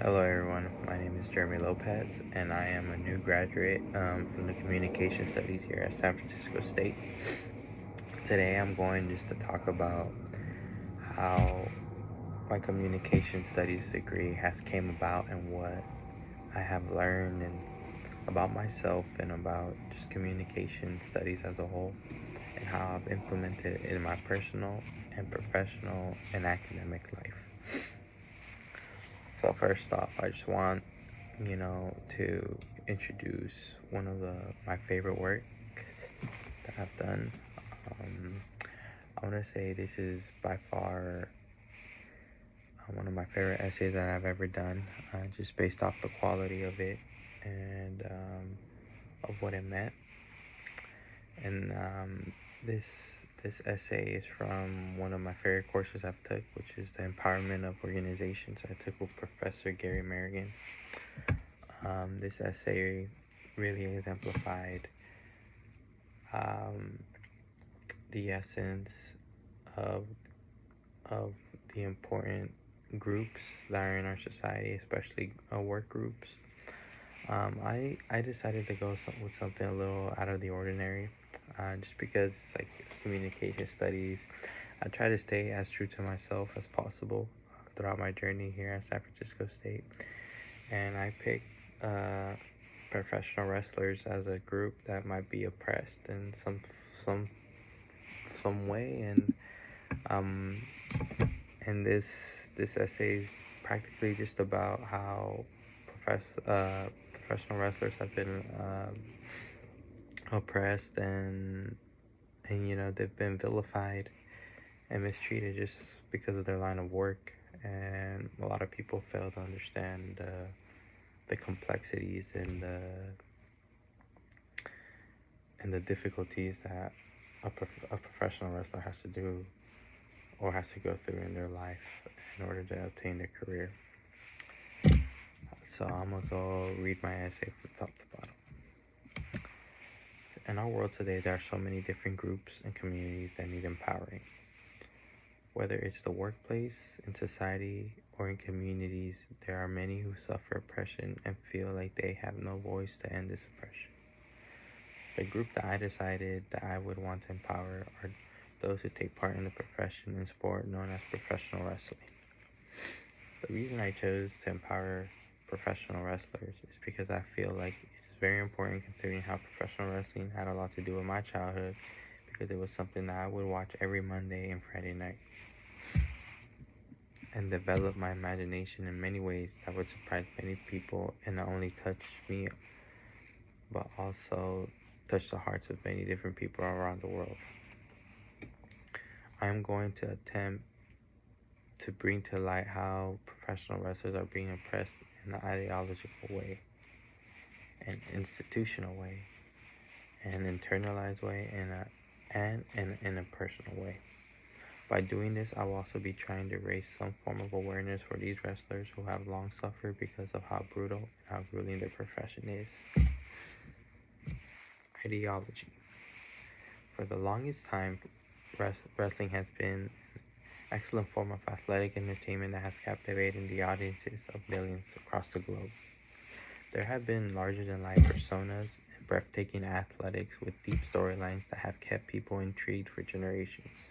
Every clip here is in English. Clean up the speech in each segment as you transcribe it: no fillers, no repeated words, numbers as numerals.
Hello, everyone. My name is Jeremy Lopez, and I am a new graduate from the Communication Studies here at San Francisco State. Today, I'm going just to talk about how my Communication Studies degree has came about and what I have learned and about myself and about just communication studies as a whole, and how I've implemented it in my personal and professional and academic life. So first off, I just want to introduce one of my favorite works that I've done. Um, I want to say this is by far one of my favorite essays that I've ever done, just based off the quality of it and of what it meant. And this essay is from one of my favorite courses I've took, which is the Empowerment of Organizations. I took with Professor Gary Merrigan. This essay really exemplified the essence of of the important groups that are in our society, especially work groups. I decided to go with something a little out of the ordinary, just because like communication studies, I try to stay as true to myself as possible throughout my journey here at San Francisco State, and I picked professional wrestlers as a group that might be oppressed in some way, um this essay is practically just about how professional wrestlers have been oppressed, and they've been vilified and mistreated just because of their line of work, and a lot of people fail to understand the complexities and the difficulties that a professional wrestler has to do or has to go through in their life in order to obtain their career. So I'm gonna go read my essay from top to bottom. In our world today, there are so many different groups and communities that need empowering. Whether it's the workplace, in society, or in communities, there are many who suffer oppression and feel like they have no voice to end this oppression. The group that I decided that I would want to empower are those who take part in the profession and sport known as professional wrestling. The reason I chose to empower professional wrestlers is because I feel like it is very important, considering how professional wrestling had a lot to do with my childhood, because it was something that I would watch every Monday and Friday night and develop my imagination in many ways that would surprise many people and not only touch me but also touch the hearts of many different people around the world. I am going to attempt to bring to light how professional wrestlers are being oppressed in an ideological way, an institutional way, an internalized way, and in a personal way. By doing this, I will also be trying to raise some form of awareness for these wrestlers who have long suffered because of how brutal and how grueling their profession is. Ideology. For the longest time, wrestling has been an excellent form of athletic entertainment that has captivated the audiences of millions across the globe. There have been larger-than-life personas and breathtaking athletics with deep storylines that have kept people intrigued for generations.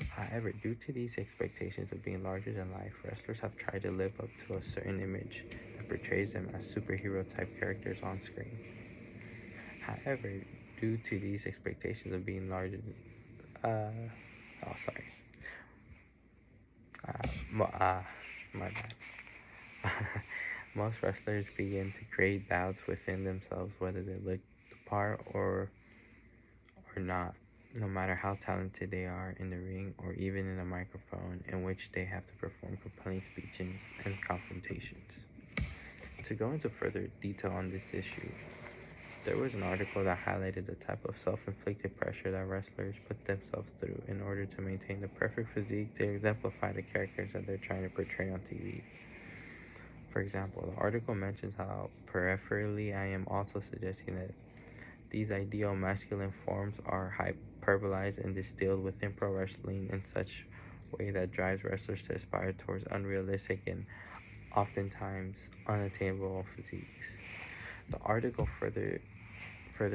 However, due to these expectations of being larger than life, wrestlers have tried to live up to a certain image that portrays them as superhero-type characters on screen. However, due to these expectations of being larger than... oh, sorry. My bad. Most wrestlers begin to create doubts within themselves whether they look the part or not, no matter how talented they are in the ring or even in a microphone in which they have to perform compelling speeches and confrontations. To go into further detail on this issue, there was an article that highlighted the type of self-inflicted pressure that wrestlers put themselves through in order to maintain the perfect physique to exemplify the characters that they're trying to portray on TV. For example, the article mentions how peripherally I am also suggesting that these ideal masculine forms are hyperbolized and distilled within pro wrestling in such a way that drives wrestlers to aspire towards unrealistic and oftentimes unattainable physiques. The article further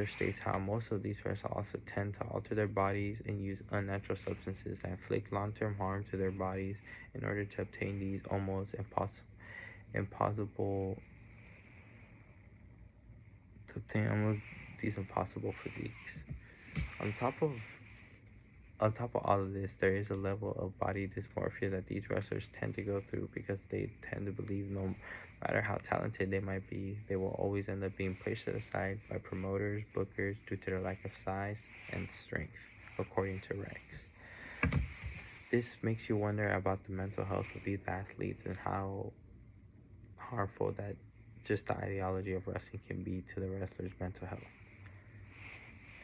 states how most of these wrestlers also tend to alter their bodies and use unnatural substances that inflict long-term harm to their bodies in order to obtain these almost impossible impossible physiques. On top of all of this, there is a level of body dysmorphia that these wrestlers tend to go through because they tend to believe no matter how talented they might be, they will always end up being pushed aside by promoters, bookers due to their lack of size and strength, according to Rex. This makes you wonder about the mental health of these athletes and how harmful that just the ideology of wrestling can be to the wrestler's mental health.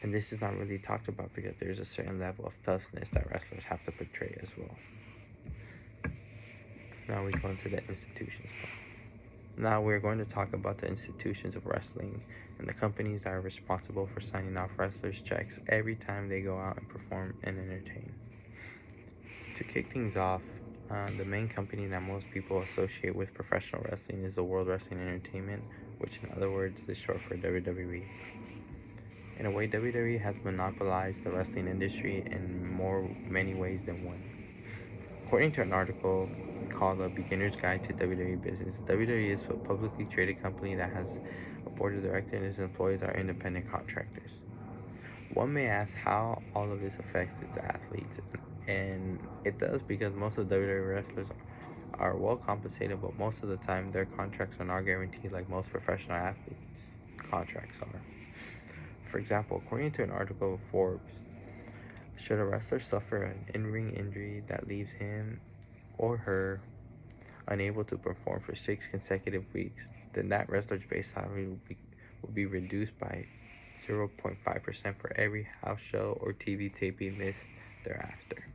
And this is not really talked about because there's a certain level of toughness that wrestlers have to portray as well. Now we go into the institutions part. Now we're going to talk about the institutions of wrestling and the companies that are responsible for signing off wrestlers' checks every time they go out and perform and entertain. To kick things off, the main company that most people associate with professional wrestling is the World Wrestling Entertainment, which in other words is short for WWE. In a way, WWE has monopolized the wrestling industry in many ways than one. According to an article called A Beginner's Guide to WWE Business, WWE is a publicly traded company that has a board of directors and its employees are independent contractors. One may ask how all of this affects its athletes, and it does because most of the WWE wrestlers are well compensated, but most of the time their contracts are not guaranteed like most professional athletes' contracts are. For example, according to an article of Forbes, should a wrestler suffer an in-ring injury that leaves him or her unable to perform for 6 consecutive weeks, then that wrestler's base salary will be reduced by 0.5% for every house show or TV taping missed thereafter.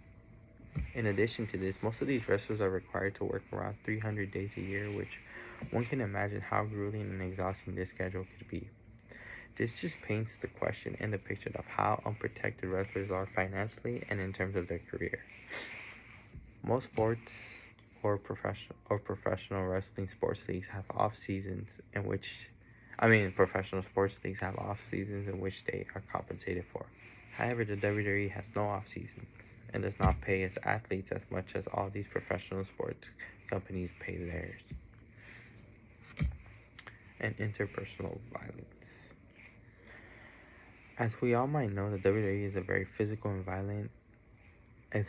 In addition to this, most of these wrestlers are required to work around 300 days a year, which one can imagine how grueling and exhausting this schedule could be. This just paints the question and the picture of how unprotected wrestlers are financially and in terms of their career. Most sports or professional wrestling sports leagues have off seasons professional sports leagues have off seasons in which they are compensated for. However, the WWE has no off season and does not pay its athletes as much as all these professional sports companies pay theirs. And interpersonal violence. As we all might know, the WWE is very physical and violent, and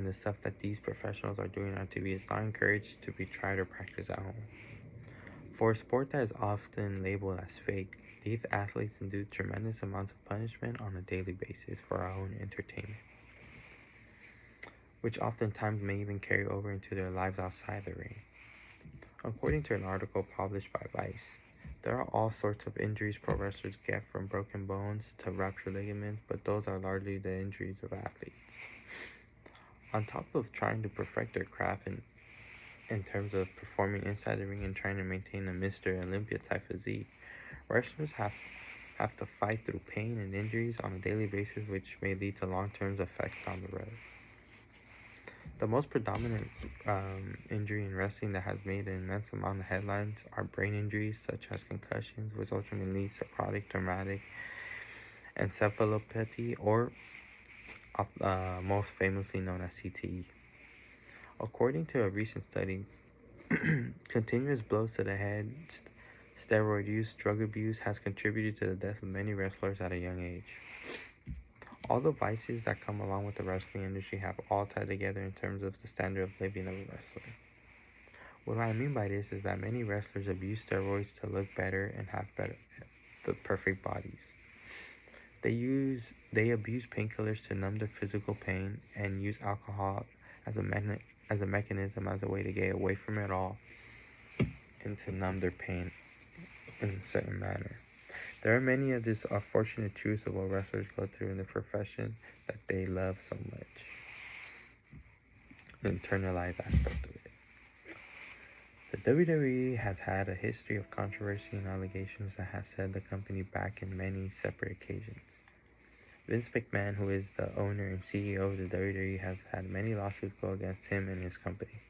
the stuff that these professionals are doing on TV is not encouraged to be tried or practiced at home. For a sport that is often labeled as fake, these athletes endure tremendous amounts of punishment on a daily basis for our own entertainment, which oftentimes may even carry over into their lives outside the ring. According to an article published by Vice, there are all sorts of injuries pro wrestlers get, from broken bones to ruptured ligaments, but those are largely the injuries of athletes. On top of trying to perfect their craft in terms of performing inside the ring and trying to maintain a Mr. Olympia type physique, wrestlers have to fight through pain and injuries on a daily basis, which may lead to long-term effects down the road. The most predominant injury in wrestling that has made an immense amount of headlines are brain injuries such as concussions, which ultimately leads to chronic traumatic encephalopathy, or most famously known as CTE. According to a recent study, continuous blows to the head, steroid use, drug abuse has contributed to the death of many wrestlers at a young age. All the vices that come along with the wrestling industry have all tied together in terms of the standard of living of a wrestler. What I mean by this is that many wrestlers abuse steroids to look better and have the perfect bodies. They abuse painkillers to numb their physical pain and use alcohol as a mechanism, as a way to get away from it all and to numb their pain in a certain manner. There are many of these unfortunate truths of what wrestlers go through in the profession that they love so much. The internalized aspect of it. The WWE has had a history of controversy and allegations that has set the company back in many separate occasions. Vince McMahon, who is the owner and CEO of the WWE, has had many lawsuits go against him and his company.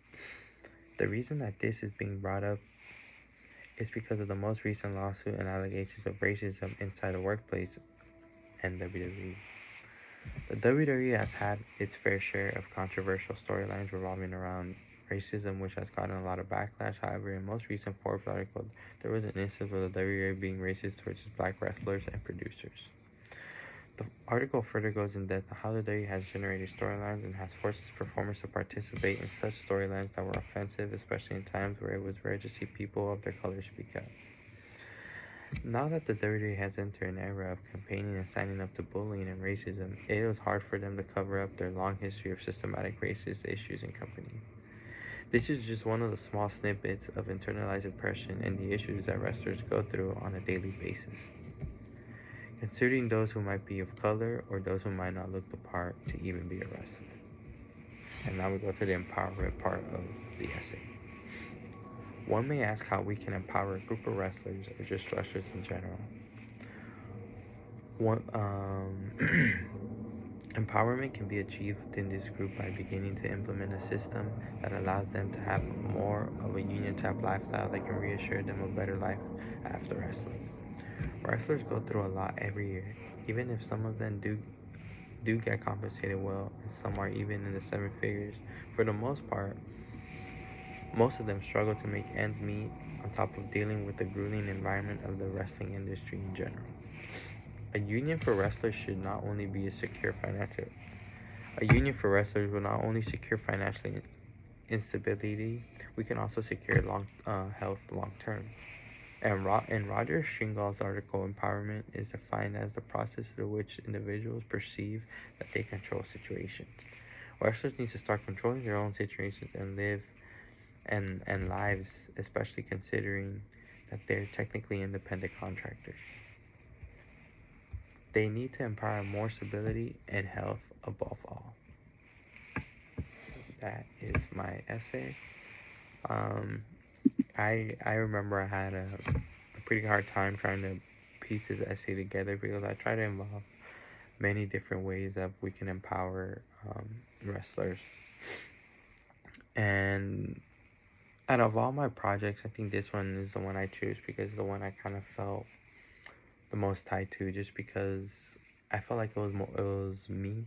The reason that this is being brought up is because of the most recent lawsuit and allegations of racism inside the workplace and WWE. The WWE has had its fair share of controversial storylines revolving around racism, which has gotten a lot of backlash. However, in most recent Forbes article, there was an instance of the WWE being racist towards black wrestlers and producers. The article further goes in depth on how the WWE has generated storylines and has forced its performers to participate in such storylines that were offensive, especially in times where it was rare to see people of their color speak up. Now that the WWE has entered an era of campaigning and signing up to bullying and racism, it was hard for them to cover up their long history of systematic racist issues in company. This is just one of the small snippets of internalized oppression and the issues that wrestlers go through on a daily basis. Considering those who might be of color or those who might not look the part to even be a wrestler. And now we go to the empowerment part of the essay. One may ask how we can empower a group of wrestlers or just wrestlers in general. Empowerment can be achieved within this group by beginning to implement a system that allows them to have more of a union type lifestyle that can reassure them a better life after wrestling. Wrestlers go through a lot every year, even if some of them do get compensated well, and some are even in the seven figures. For the most part, most of them struggle to make ends meet on top of dealing with the grueling environment of the wrestling industry in general. A union for wrestlers should not only be a union for wrestlers will not only secure financial instability, we can also secure health long term. And in Roger Stringall's article, empowerment is defined as the process through which individuals perceive that they control situations. Wrestlers need to start controlling their own situations and lives, especially considering that they're technically independent contractors. They need to empower more stability and health above all. That is my essay. I remember I had a pretty hard time trying to piece this essay together because I try to involve many different ways that we can empower wrestlers. And out of all my projects, I think this one is the one I choose because it's the one I kind of felt the most tied to, just because I felt like it was me.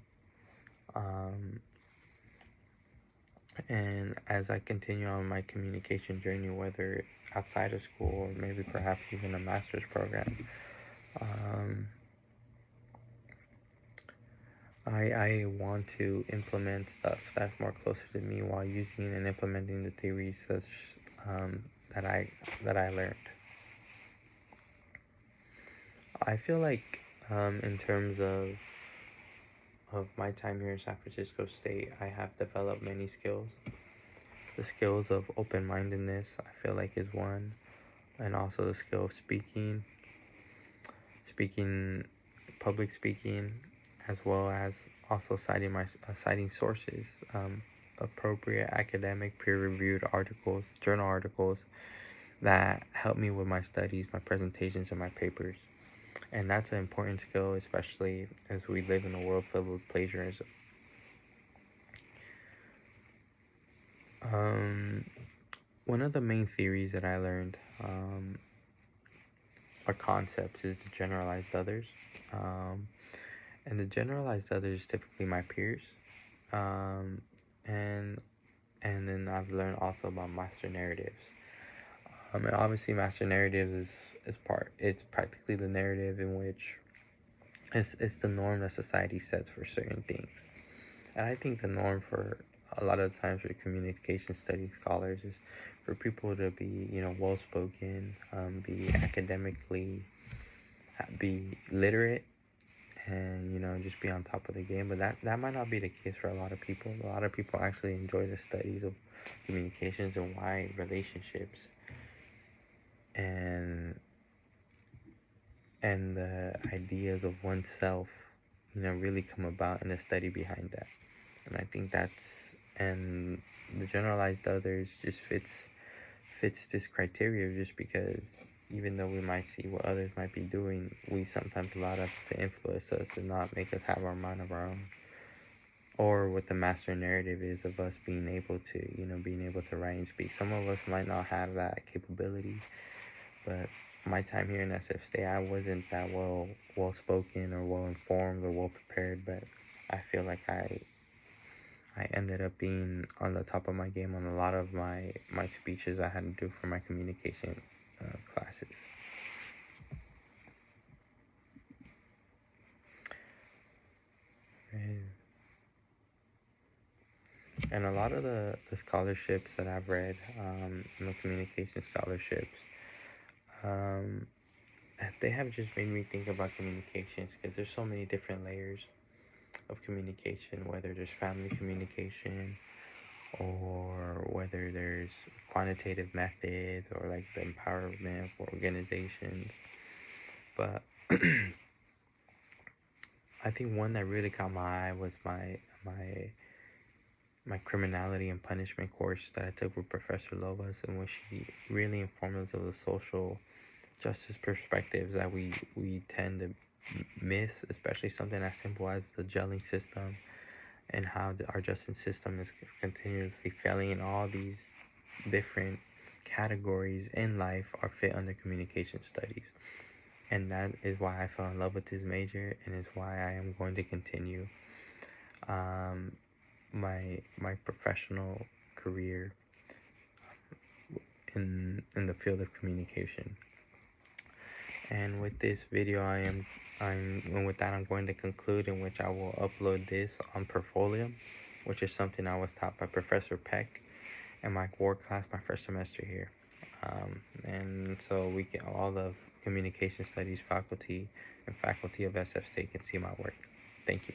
And as I continue on my communication journey, whether outside of school or maybe perhaps even a master's program, I want to implement stuff that's more closer to me while using and implementing the theories that I learned. I feel like in terms of my time here in San Francisco State, I have developed many skills. The skills of open-mindedness, I feel like, is one, and also the skill of public speaking, as well as also citing sources, appropriate academic peer-reviewed articles, journal articles that help me with my studies, my presentations, and my papers. And that's an important skill, especially as we live in a world filled with plagiarism. One of the main theories that I learned, or concepts, is the generalized others. And the generalized others is typically my peers. And then I've learned also about master narratives. And obviously master narratives it's practically the narrative in which it's the norm that society sets for certain things. And I think the norm for a lot of times for communication studies scholars is for people to be, well spoken, be academically, be literate, and just be on top of the game. But that might not be the case for a lot of people. A lot of people actually enjoy the studies of communications and why relationships and the ideas of oneself, really come about, and the study behind that. And I think and the generalized others just fits this criteria, just because even though we might see what others might be doing, we sometimes allow us to influence us and not make us have our mind of our own. or what the master narrative is of us being able to, being able to write and speak. Some of us might not have that capability, but my time here in SF State, I wasn't that well spoken or well informed or well prepared, but I feel like I ended up being on the top of my game on a lot of my speeches I had to do for my communication classes. And a lot of the scholarships that I've read, the communication scholarships, they have just made me think about communications, because there's so many different layers of communication, whether there's family communication or whether there's quantitative methods or like the empowerment for organizations. But I think one that really caught my eye was my criminality and punishment course that I took with Professor Lovas, in which she really informed us of the social justice perspectives that we tend to miss, especially something as simple as the jailing system, and how our justice system is continuously failing in all these different categories in life are fit under communication studies. And that is why I fell in love with this major, and is why I am going to continue my professional career in the field of communication. And with this video, and with that, I'm going to conclude, in which I will upload this on Portfolio, which is something I was taught by Professor Peck in my core class my first semester here. And so all the communication studies faculty and faculty of SF State can see my work. Thank you.